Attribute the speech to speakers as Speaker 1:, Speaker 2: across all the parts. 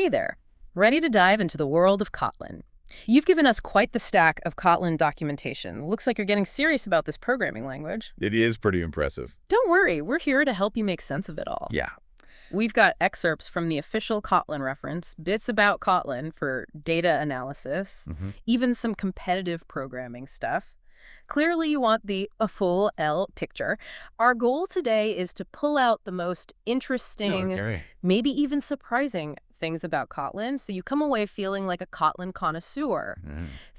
Speaker 1: Hey there. Ready to dive into the world of Kotlin? You've given us quite the stack of Kotlin documentation. Looks like you're getting serious about this programming language.
Speaker 2: It is pretty impressive.
Speaker 1: Don't worry, we're here to help you make sense of it all.
Speaker 2: Yeah.
Speaker 1: We've got excerpts from the official Kotlin reference, bits about Kotlin for data analysis, even some competitive programming stuff. Clearly, you want a full L picture. Our goal today is to pull out the most interesting, maybe even surprising things about Kotlin, so you come away feeling like a Kotlin connoisseur.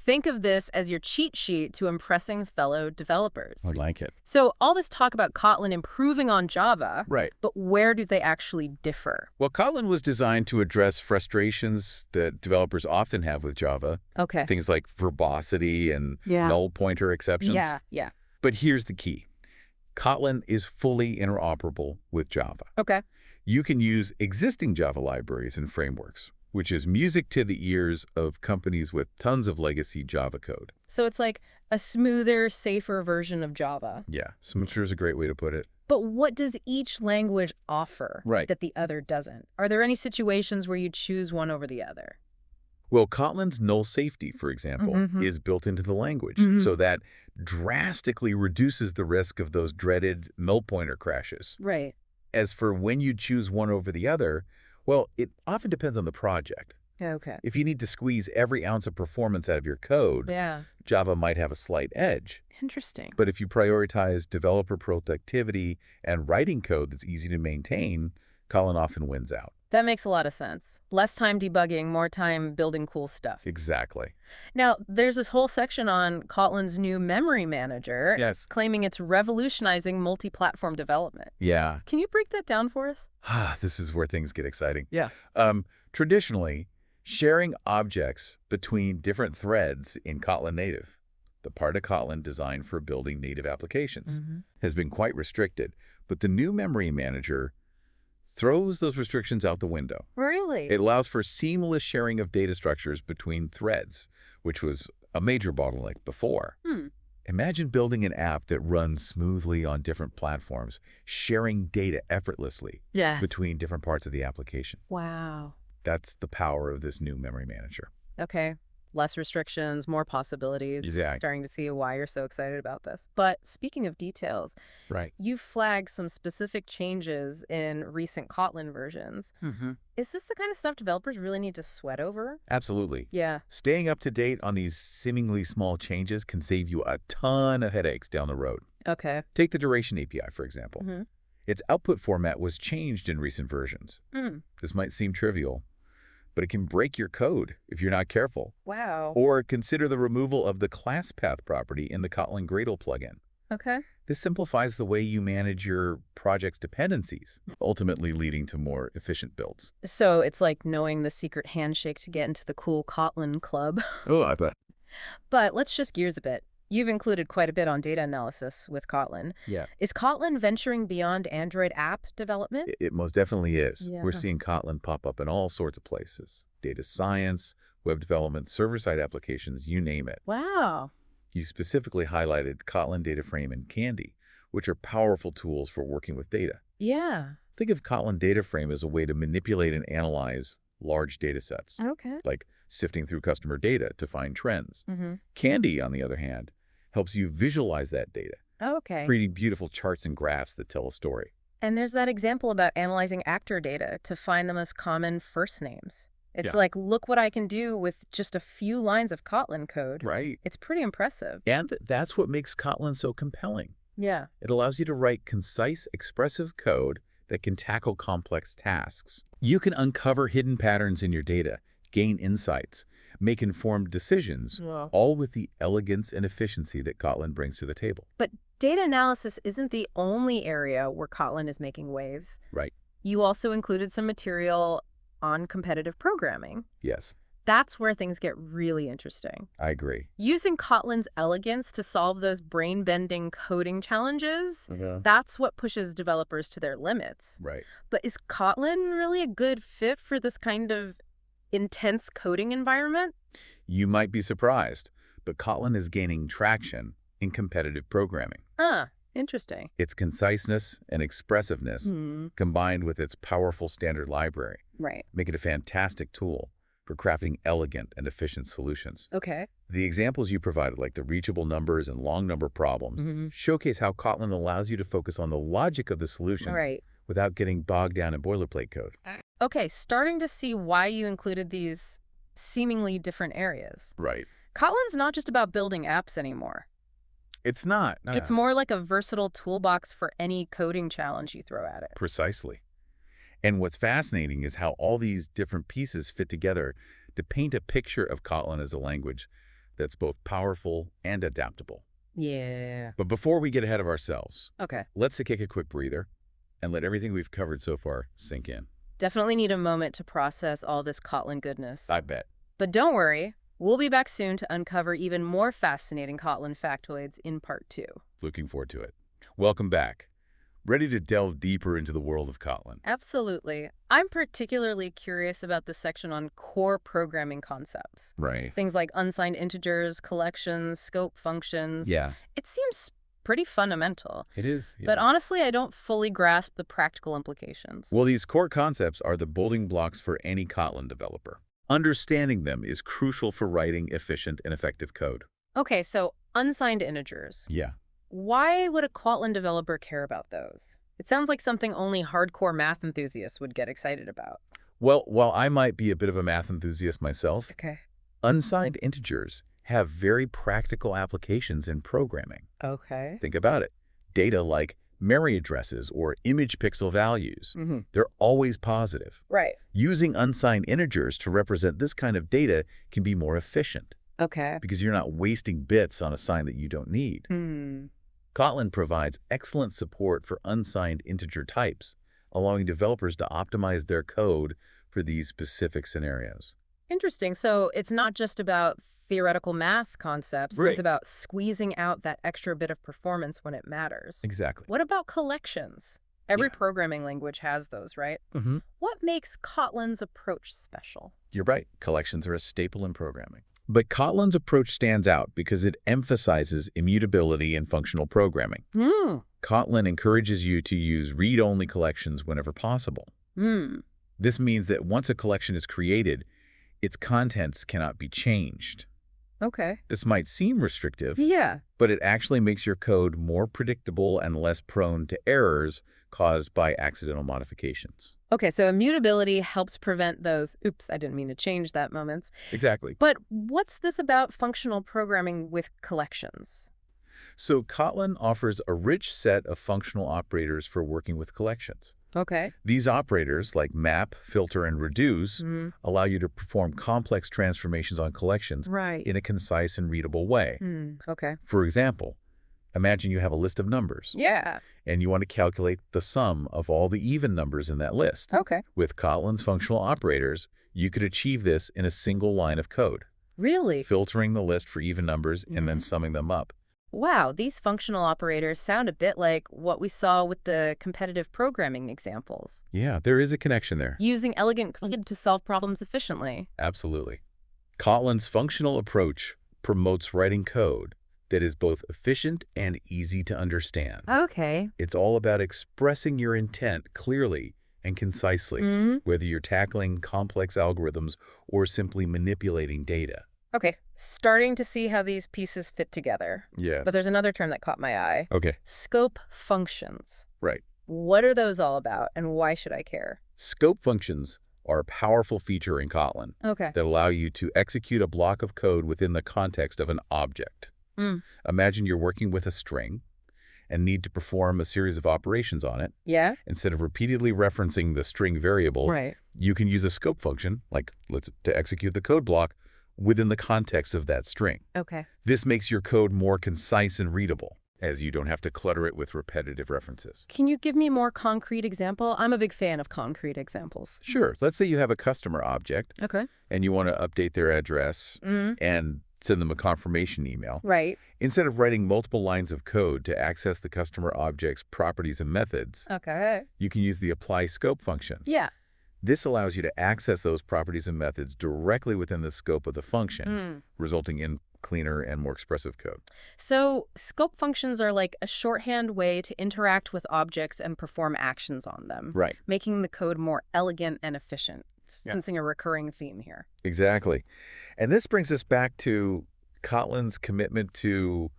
Speaker 1: Think of this as your cheat sheet to impressing fellow developers.
Speaker 2: I like it.
Speaker 1: So all this talk about Kotlin improving on Java,
Speaker 2: Right.
Speaker 1: but where do they actually differ?
Speaker 2: Well, Kotlin was designed to address frustrations that developers often have with Java.
Speaker 1: Okay.
Speaker 2: Things like verbosity and null pointer exceptions.
Speaker 1: Yeah.
Speaker 2: But here's the key. Kotlin is fully interoperable with Java.
Speaker 1: Okay.
Speaker 2: You can use existing Java libraries and frameworks, which is music to the ears of companies with tons of legacy Java code.
Speaker 1: So it's like a smoother, safer version of Java.
Speaker 2: Yeah, smoother is a great way to put it.
Speaker 1: But what does each language offer
Speaker 2: Right.
Speaker 1: that the other doesn't? Are there any situations where you choose one over the other?
Speaker 2: Well, Kotlin's null safety, for example, is built into the language, so that drastically reduces the risk of those dreaded null pointer crashes.
Speaker 1: Right.
Speaker 2: As for when you choose one over the other, well, it often depends on the project.
Speaker 1: Okay.
Speaker 2: If you need to squeeze every ounce of performance out of your code, Java might have a slight edge.
Speaker 1: Interesting.
Speaker 2: But if you prioritize developer productivity and writing code that's easy to maintain, Kotlin often wins out.
Speaker 1: That makes a lot of sense. Less time debugging, more time building cool stuff.
Speaker 2: Exactly.
Speaker 1: Now, there's this whole section on Kotlin's new memory manager, claiming it's revolutionizing multi-platform development.
Speaker 2: Yeah.
Speaker 1: Can you break that down for us?
Speaker 2: This is where things get exciting.
Speaker 1: Yeah.
Speaker 2: Traditionally, sharing objects between different threads in Kotlin native, the part of Kotlin designed for building native applications, has been quite restricted. But the new memory manager throws those restrictions out the window.
Speaker 1: Really?
Speaker 2: It allows for seamless sharing of data structures between threads, which was a major bottleneck before. Imagine building an app that runs smoothly on different platforms, sharing data effortlessly between different parts of the application.
Speaker 1: Wow.
Speaker 2: That's the power of this new memory manager.
Speaker 1: Okay. Less restrictions, more possibilities.
Speaker 2: Exactly.
Speaker 1: Starting to see why you're so excited about this. But speaking of details, you've flagged some specific changes in recent Kotlin versions. Is this the kind of stuff developers really need to sweat over?
Speaker 2: Absolutely.
Speaker 1: Yeah.
Speaker 2: Staying up to date on these seemingly small changes can save you a ton of headaches down the road.
Speaker 1: Okay.
Speaker 2: Take the duration API, for example. Its output format was changed in recent versions. This might seem trivial, but it can break your code if you're not careful.
Speaker 1: Wow.
Speaker 2: Or consider the removal of the class path property in the Kotlin Gradle plugin.
Speaker 1: Okay.
Speaker 2: This simplifies the way you manage your project's dependencies, ultimately leading to more efficient builds.
Speaker 1: So it's like knowing the secret handshake to get into the cool Kotlin club.
Speaker 2: Oh, I bet.
Speaker 1: But let's shift gears a bit. You've included quite a bit on data analysis with Kotlin.
Speaker 2: Yeah.
Speaker 1: Is Kotlin venturing beyond Android app development?
Speaker 2: It most definitely is.
Speaker 1: Yeah.
Speaker 2: We're seeing Kotlin pop up in all sorts of places. Data science, web development, server-side applications, you name it.
Speaker 1: Wow.
Speaker 2: You specifically highlighted Kotlin Data Frame and Candy, which are powerful tools for working with data.
Speaker 1: Yeah.
Speaker 2: Think of Kotlin Data Frame as a way to manipulate and analyze large data sets,
Speaker 1: Okay.
Speaker 2: like sifting through customer data to find trends. Candy, on the other hand, helps you visualize that data,
Speaker 1: Okay.
Speaker 2: creating beautiful charts and graphs that tell a story.
Speaker 1: And there's that example about analyzing actor data to find the most common first names. It's like, look what I can do with just a few lines of Kotlin code.
Speaker 2: Right.
Speaker 1: It's pretty impressive.
Speaker 2: And that's what makes Kotlin so compelling.
Speaker 1: Yeah.
Speaker 2: It allows you to write concise, expressive code that can tackle complex tasks. You can uncover hidden patterns in your data, gain insights, make informed decisions, all with the elegance and efficiency that Kotlin brings to the table.
Speaker 1: But data analysis isn't the only area where Kotlin is making waves.
Speaker 2: Right.
Speaker 1: You also included some material on competitive programming.
Speaker 2: Yes.
Speaker 1: That's where things get really interesting.
Speaker 2: I agree.
Speaker 1: Using Kotlin's elegance to solve those brain-bending coding challenges, that's what pushes developers to their limits.
Speaker 2: Right.
Speaker 1: But is Kotlin really a good fit for this kind of intense coding environment?
Speaker 2: You might be surprised, but Kotlin is gaining traction in competitive programming.
Speaker 1: Interesting.
Speaker 2: Its conciseness and expressiveness, combined with its powerful standard library,
Speaker 1: Right.
Speaker 2: make it a fantastic tool for crafting elegant and efficient solutions.
Speaker 1: Okay.
Speaker 2: The examples you provided, like the reachable numbers and long number problems, showcase how Kotlin allows you to focus on the logic of the solution
Speaker 1: Right.
Speaker 2: without getting bogged down in boilerplate code.
Speaker 1: Okay, starting to see why you included these seemingly different areas.
Speaker 2: Right.
Speaker 1: Kotlin's not just about building apps anymore.
Speaker 2: It's not.
Speaker 1: It's more like a versatile toolbox for any coding challenge you throw at it.
Speaker 2: Precisely. And what's fascinating is how all these different pieces fit together to paint a picture of Kotlin as a language that's both powerful and adaptable.
Speaker 1: Yeah.
Speaker 2: But before we get ahead of ourselves,
Speaker 1: Okay.
Speaker 2: let's take a quick breather and let everything we've covered so far sink in.
Speaker 1: Definitely need a moment to process all this Kotlin goodness.
Speaker 2: I bet.
Speaker 1: But don't worry, we'll be back soon to uncover even more fascinating Kotlin factoids in part 2.
Speaker 2: Looking forward to it. Welcome back. Ready to delve deeper into the world of Kotlin?
Speaker 1: Absolutely. I'm particularly curious about the section on core programming concepts.
Speaker 2: Right.
Speaker 1: Things like unsigned integers, collections, scope functions.
Speaker 2: Yeah.
Speaker 1: It seems pretty fundamental.
Speaker 2: It is.
Speaker 1: But honestly, I don't fully grasp the practical implications.
Speaker 2: Well, these core concepts are the building blocks for any Kotlin developer. Understanding them is crucial for writing efficient and effective code.
Speaker 1: Okay, so unsigned integers.
Speaker 2: Yeah.
Speaker 1: Why would a Kotlin developer care about those? It sounds like something only hardcore math enthusiasts would get excited about.
Speaker 2: Well, while I might be a bit of a math enthusiast myself,
Speaker 1: Okay.
Speaker 2: unsigned integers have very practical applications in programming.
Speaker 1: Okay.
Speaker 2: Think about it. Data like memory addresses or image pixel values, they're always positive.
Speaker 1: Right.
Speaker 2: Using unsigned integers to represent this kind of data can be more efficient
Speaker 1: Okay.
Speaker 2: because you're not wasting bits on a sign that you don't need. Kotlin provides excellent support for unsigned integer types, allowing developers to optimize their code for these specific scenarios.
Speaker 1: Interesting. So it's not just about theoretical math concepts.
Speaker 2: Right.
Speaker 1: It's about squeezing out that extra bit of performance when it matters.
Speaker 2: Exactly.
Speaker 1: What about collections? Every programming language has those, right? What makes Kotlin's approach special?
Speaker 2: You're right. Collections are a staple in programming. But Kotlin's approach stands out because it emphasizes immutability in functional programming. Kotlin encourages you to use read-only collections whenever possible. This means that once a collection is created, its contents cannot be changed.
Speaker 1: Okay.
Speaker 2: This might seem restrictive,
Speaker 1: Yeah.
Speaker 2: but it actually makes your code more predictable and less prone to errors caused by accidental modifications.
Speaker 1: Okay, so immutability helps prevent those, oops, I didn't mean to change that moments.
Speaker 2: Exactly.
Speaker 1: But what's this about functional programming with collections?
Speaker 2: So Kotlin offers a rich set of functional operators for working with collections.
Speaker 1: Okay.
Speaker 2: These operators, like map, filter, and reduce, allow you to perform complex transformations on collections
Speaker 1: Right.
Speaker 2: in a concise and readable way.
Speaker 1: Okay.
Speaker 2: For example, imagine you have a list of numbers,
Speaker 1: Yeah.
Speaker 2: and you want to calculate the sum of all the even numbers in that list.
Speaker 1: Okay.
Speaker 2: With Kotlin's functional operators, you could achieve this in a single line of code,
Speaker 1: Really?
Speaker 2: filtering the list for even numbers and then summing them up.
Speaker 1: Wow, these functional operators sound a bit like what we saw with the competitive programming examples.
Speaker 2: Yeah, there is a connection there.
Speaker 1: Using elegant code to solve problems efficiently.
Speaker 2: Absolutely. Kotlin's functional approach promotes writing code that is both efficient and easy to understand.
Speaker 1: Okay.
Speaker 2: It's all about expressing your intent clearly and concisely, whether you're tackling complex algorithms or simply manipulating data.
Speaker 1: Okay, starting to see how these pieces fit together.
Speaker 2: Yeah.
Speaker 1: But there's another term that caught my eye.
Speaker 2: Okay.
Speaker 1: Scope functions.
Speaker 2: Right.
Speaker 1: What are those all about, and why should I care?
Speaker 2: Scope functions are a powerful feature in Kotlin
Speaker 1: Okay.
Speaker 2: that allow you to execute a block of code within the context of an object. Imagine you're working with a string and need to perform a series of operations on it.
Speaker 1: Yeah?
Speaker 2: Instead of repeatedly referencing the string variable,
Speaker 1: Right.
Speaker 2: you can use a scope function, like to execute the code block, within the context of that string.
Speaker 1: Okay.
Speaker 2: This makes your code more concise and readable, as you don't have to clutter it with repetitive references.
Speaker 1: Can you give me a more concrete example? I'm a big fan of concrete examples.
Speaker 2: Sure. Let's say you have a customer object,
Speaker 1: Okay.
Speaker 2: and you want to update their address and send them a confirmation email.
Speaker 1: Right.
Speaker 2: Instead of writing multiple lines of code to access the customer object's properties and methods,
Speaker 1: Okay.
Speaker 2: you can use the apply scope function.
Speaker 1: Yeah.
Speaker 2: This allows you to access those properties and methods directly within the scope of the function, resulting in cleaner and more expressive code.
Speaker 1: So scope functions are like a shorthand way to interact with objects and perform actions on them,
Speaker 2: Right.
Speaker 1: making the code more elegant and efficient,
Speaker 2: Yeah.
Speaker 1: sensing a recurring theme here.
Speaker 2: Exactly. And this brings us back to Kotlin's commitment to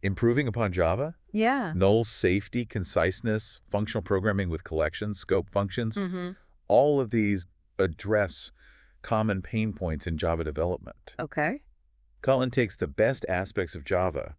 Speaker 2: improving upon Java.
Speaker 1: Yeah.
Speaker 2: Null safety, conciseness, functional programming with collections, scope functions.
Speaker 1: Mm-hmm.
Speaker 2: All of these address common pain points in Java development.
Speaker 1: Okay.
Speaker 2: Kotlin takes the best aspects of Java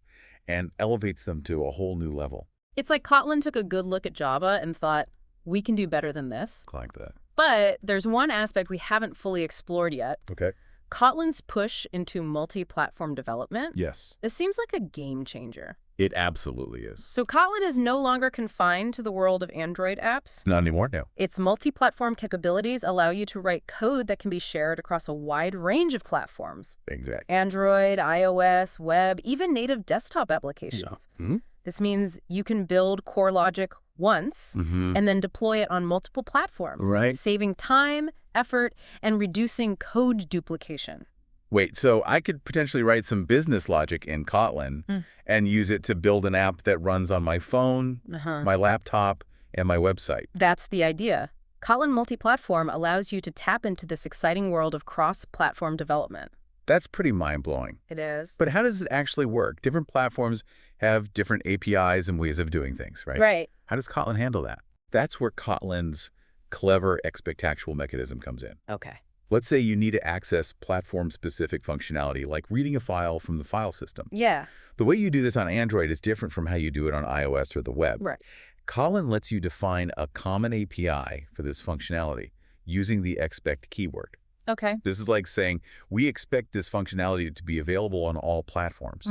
Speaker 2: and elevates them to a whole new level.
Speaker 1: It's like Kotlin took a good look at Java and thought, we can do better than this.
Speaker 2: Like that.
Speaker 1: But there's one aspect we haven't fully explored yet.
Speaker 2: Okay.
Speaker 1: Kotlin's push into multi-platform development.
Speaker 2: Yes.
Speaker 1: This seems like a game changer.
Speaker 2: It absolutely is.
Speaker 1: So Kotlin is no longer confined to the world of Android apps.
Speaker 2: Not anymore, no.
Speaker 1: Its multi-platform capabilities allow you to write code that can be shared across a wide range of platforms.
Speaker 2: Exactly.
Speaker 1: Android, iOS, web, even native desktop applications.
Speaker 2: Yeah. Mm-hmm.
Speaker 1: This means you can build core logic once and then deploy it on multiple platforms,
Speaker 2: Right.
Speaker 1: saving time, effort, and reducing code duplication.
Speaker 2: Wait, so I could potentially write some business logic in Kotlin and use it to build an app that runs on my phone, my laptop, and my website.
Speaker 1: That's the idea. Kotlin multi-platform allows you to tap into this exciting world of cross-platform development.
Speaker 2: That's pretty mind-blowing.
Speaker 1: It is.
Speaker 2: But how does it actually work? Different platforms have different APIs and ways of doing things, right?
Speaker 1: Right.
Speaker 2: How does Kotlin handle that? That's where Kotlin's clever expectactual mechanism comes in.
Speaker 1: Okay.
Speaker 2: Let's say you need to access platform-specific functionality, like reading a file from the file system.
Speaker 1: Yeah.
Speaker 2: The way you do this on Android is different from how you do it on iOS or the web.
Speaker 1: Right.
Speaker 2: Kotlin lets you define a common API for this functionality using the expect keyword.
Speaker 1: Okay.
Speaker 2: This is like saying, we expect this functionality to be available on all platforms.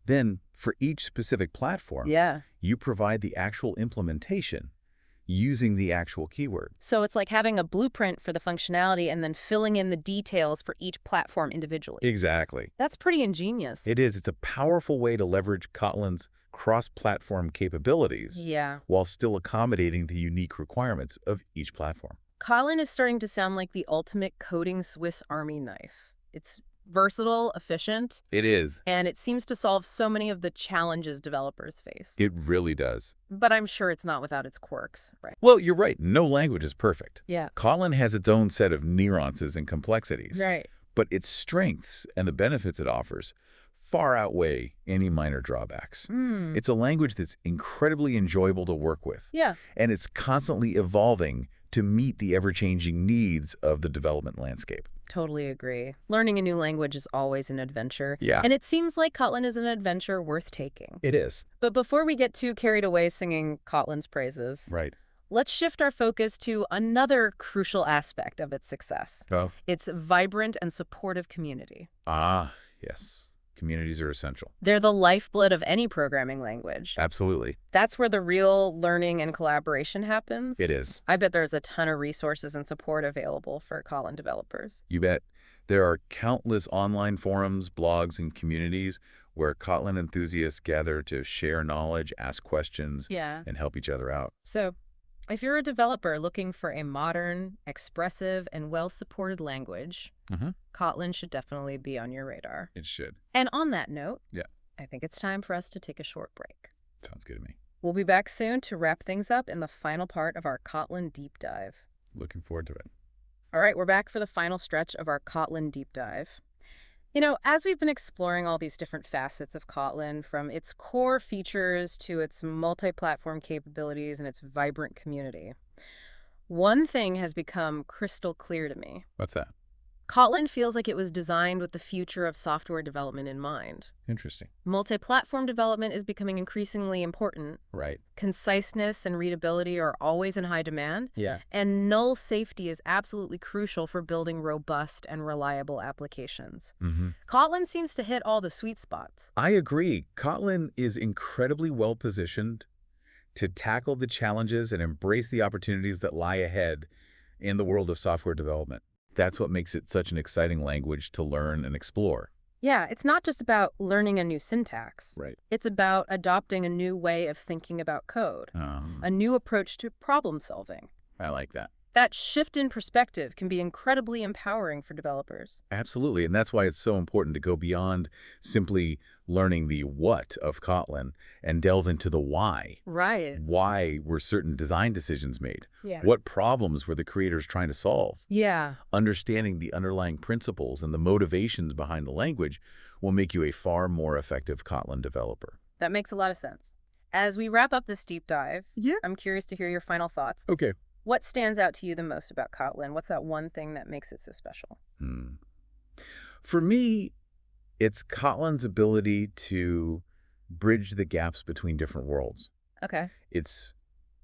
Speaker 2: Then, for each specific platform, you provide the actual implementation using the actual keyword.
Speaker 1: So it's like having a blueprint for the functionality and then filling in the details for each platform individually.
Speaker 2: Exactly.
Speaker 1: That's pretty ingenious.
Speaker 2: It is. It's a powerful way to leverage Kotlin's cross-platform capabilities while still accommodating the unique requirements of each platform.
Speaker 1: Kotlin is starting to sound like the ultimate coding Swiss Army knife. It's versatile, efficient.
Speaker 2: It is.
Speaker 1: And it seems to solve so many of the challenges developers face.
Speaker 2: It really does.
Speaker 1: But I'm sure it's not without its quirks, right?
Speaker 2: Well, you're right. No language is perfect.
Speaker 1: Yeah.
Speaker 2: Kotlin has its own set of nuances and complexities.
Speaker 1: Right.
Speaker 2: But its strengths and the benefits it offers far outweigh any minor drawbacks. It's a language that's incredibly enjoyable to work with.
Speaker 1: Yeah.
Speaker 2: And it's constantly evolving to meet the ever-changing needs of the development landscape.
Speaker 1: Totally agree. Learning a new language is always an adventure.
Speaker 2: Yeah.
Speaker 1: And it seems like Kotlin is an adventure worth taking.
Speaker 2: It is.
Speaker 1: But before we get too carried away singing Kotlin's praises,
Speaker 2: Right.
Speaker 1: let's shift our focus to another crucial aspect of its success.
Speaker 2: Oh.
Speaker 1: Its vibrant and supportive community.
Speaker 2: Ah, yes. Communities are essential.
Speaker 1: They're the lifeblood of any programming language.
Speaker 2: Absolutely.
Speaker 1: That's where the real learning and collaboration happens.
Speaker 2: It is.
Speaker 1: I bet there's a ton of resources and support available for Kotlin developers.
Speaker 2: You bet. There are countless online forums, blogs, and communities where Kotlin enthusiasts gather to share knowledge, ask questions, and help each other out.
Speaker 1: So, if you're a developer looking for a modern, expressive, and well-supported language, Kotlin should definitely be on your radar.
Speaker 2: It should.
Speaker 1: And on that note,
Speaker 2: Yeah.
Speaker 1: I think it's time for us to take a short break.
Speaker 2: Sounds good to me.
Speaker 1: We'll be back soon to wrap things up in the final part of our Kotlin deep dive.
Speaker 2: Looking forward to it.
Speaker 1: All right, we're back for the final stretch of our Kotlin deep dive. You know, as we've been exploring all these different facets of Kotlin, from its core features to its multi-platform capabilities and its vibrant community, one thing has become crystal clear to me.
Speaker 2: What's that?
Speaker 1: Kotlin feels like it was designed with the future of software development in mind.
Speaker 2: Interesting.
Speaker 1: Multi-platform development is becoming increasingly important.
Speaker 2: Right.
Speaker 1: Conciseness and readability are always in high demand.
Speaker 2: Yeah.
Speaker 1: And null safety is absolutely crucial for building robust and reliable applications. Kotlin seems to hit all the sweet spots.
Speaker 2: I agree. Kotlin is incredibly well positioned to tackle the challenges and embrace the opportunities that lie ahead in the world of software development. That's what makes it such an exciting language to learn and explore.
Speaker 1: Yeah, it's not just about learning a new syntax.
Speaker 2: Right.
Speaker 1: It's about adopting a new way of thinking about code, a new approach to problem solving.
Speaker 2: I like that.
Speaker 1: That shift in perspective can be incredibly empowering for developers.
Speaker 2: Absolutely, and that's why it's so important to go beyond simply learning the what of Kotlin and delve into the why.
Speaker 1: Right.
Speaker 2: Why were certain design decisions made?
Speaker 1: Yeah.
Speaker 2: What problems were the creators trying to solve?
Speaker 1: Yeah.
Speaker 2: Understanding the underlying principles and the motivations behind the language will make you a far more effective Kotlin developer.
Speaker 1: That makes a lot of sense. As we wrap up this deep dive,
Speaker 2: Yeah.
Speaker 1: I'm curious to hear your final thoughts.
Speaker 2: Okay.
Speaker 1: What stands out to you the most about Kotlin? What's that one thing that makes it so special?
Speaker 2: For me, it's Kotlin's ability to bridge the gaps between different worlds.
Speaker 1: Okay.
Speaker 2: It's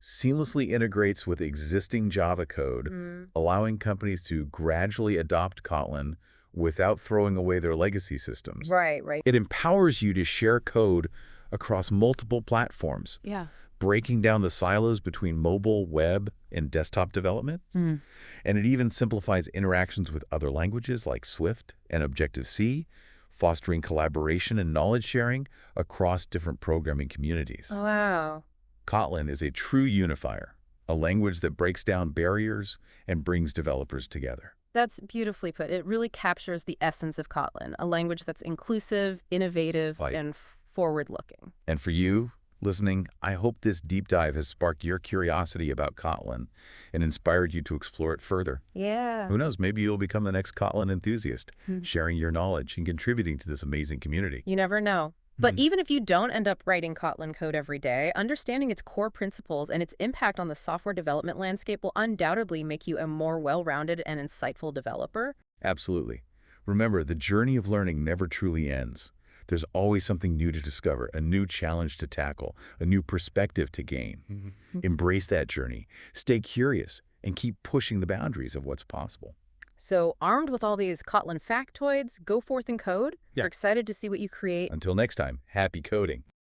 Speaker 2: seamlessly integrates with existing Java code, allowing companies to gradually adopt Kotlin without throwing away their legacy systems.
Speaker 1: Right, right.
Speaker 2: It empowers you to share code across multiple platforms,
Speaker 1: Yeah.
Speaker 2: breaking down the silos between mobile, web, and desktop development. And it even simplifies interactions with other languages like Swift and Objective-C, fostering collaboration and knowledge sharing across different programming communities.
Speaker 1: Oh, wow.
Speaker 2: Kotlin is a true unifier, a language that breaks down barriers and brings developers together.
Speaker 1: That's beautifully put. It really captures the essence of Kotlin, a language that's inclusive, innovative,
Speaker 2: Right.
Speaker 1: and forward-looking.
Speaker 2: And for you, listening, I hope this deep dive has sparked your curiosity about Kotlin and inspired you to explore it further.
Speaker 1: Yeah.
Speaker 2: Who knows, maybe you'll become the next Kotlin enthusiast, sharing your knowledge and contributing to this amazing community.
Speaker 1: You never know. But even if you don't end up writing Kotlin code every day, understanding its core principles and its impact on the software development landscape will undoubtedly make you a more well-rounded and insightful developer.
Speaker 2: Absolutely. Remember, the journey of learning never truly ends. There's always something new to discover, a new challenge to tackle, a new perspective to gain. Embrace that journey, stay curious, and keep pushing the boundaries of what's possible.
Speaker 1: So armed with all these Kotlin factoids, go forth and code.
Speaker 2: Yeah.
Speaker 1: We're excited to see what you create.
Speaker 2: Until next time, happy coding.